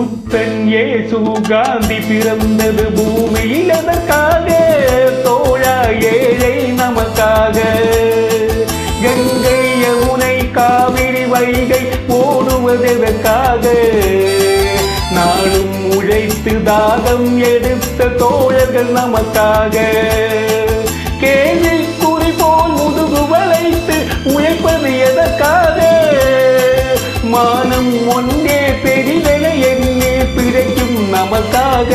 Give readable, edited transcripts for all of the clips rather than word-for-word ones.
புத்தன் இயேசு காந்தி பிறந்தது பூமியில் எதற்காக? தோழா ஏழை நமக்காக. கங்கை யமுனை காவிரி வைகை ஓடுவதற்காக. நாளும் உழைத்து தாகம் எடுத்த தோழர்கள் நமக்காக. கேள்விக்குறி போல் முதுகு வளைத்து உழைப்பது எதற்காக? மானம் ஒன்றே பெரிதென எண்ணி பிழைக்கும் நமக்காக.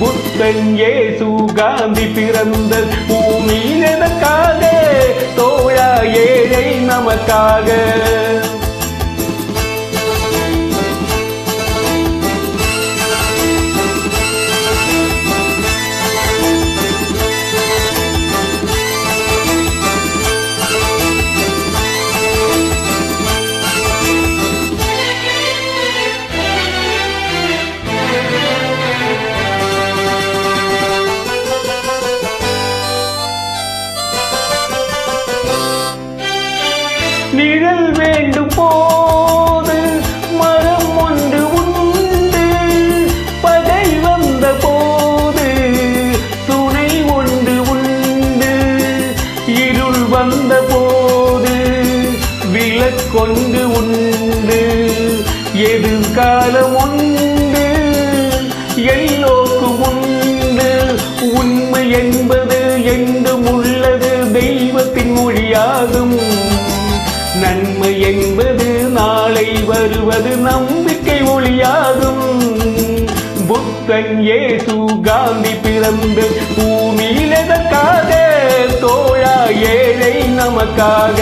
புத்தன் இயேசு காந்தி பிறந்த பூமியில் எதற்காக? தோழா ஏழை நமக்காக. நிழல் வேண்டும் போது மரம் ஒன்று உண்டு. பகை வந்த போது துணை ஒன்று உண்டு. இருள் வந்த போது விளக்கொண்டு உண்டு. எதிர்காலம் உண்டு, எல்லோருக்கும் உண்டு. உண்மை என்பது என்றும் உள்ளது, தெய்வத்தின் மொழியாகும். நன்மை என்பது நாளை வருவது, நம்பிக்கை ஒளியாகும். புத்தன் இயேசு காந்தி பிறந்த பூமியில் எதற்காக? தோழா ஏழை நமக்காக.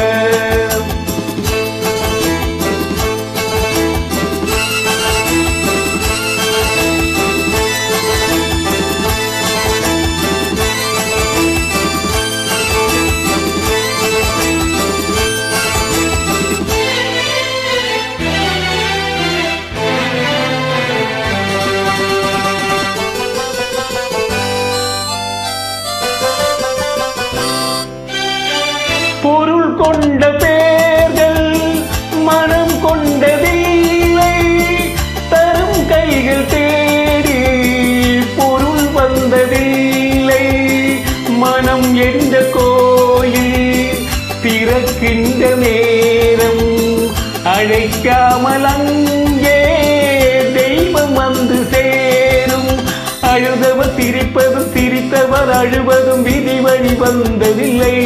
பொருள் கொண்ட பேர்கள் மனம் கொண்டதில்லை. தரும் கைகள் தேடி பொருள் வந்ததில்லை. மனம் என்ற கோயில் திறக்கின்ற நேரம் அழைக்காமல் அங்கே தெய்வம் வந்து சேரும். அழுதவர் சிரிப்பதும் சிரித்தவர் அழுவதும் விதி வழி வந்ததில்லை.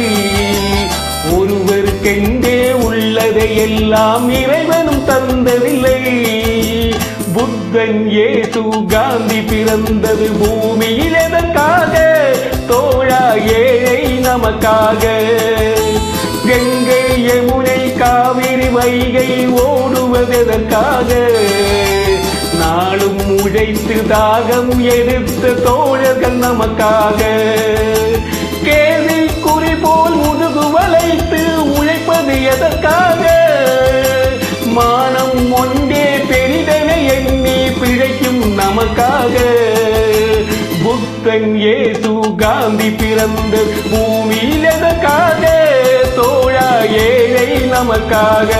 ஒருவருக்கென்றே உள்ளதை எல்லாம் இறைவனும் தந்ததில்லை. புத்தன் இயேசு காந்தி பிறந்தது பூமியில் எதற்காக? தோழா ஏழை நமக்காக. கங்கை யமுனை காவிரி வைகை ஓடுவதற்காக. நாளும் உழைத்து தாகம் எடுத்த தோழர்கள் நமக்காக. கேள்விக்குறி போல் முதுகு வளைத்து உழைப்பது எதற்காக? மானம் ஒன்றே பெரிதென எண்ணி பிழைக்கும் நமக்காக. புத்தன் இயேசு காந்தி பிறந்த பூமியில் எதற்காக? தோழா ஏழை நமக்காக.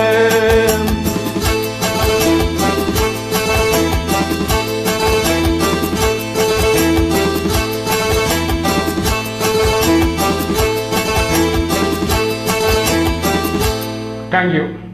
Thank you.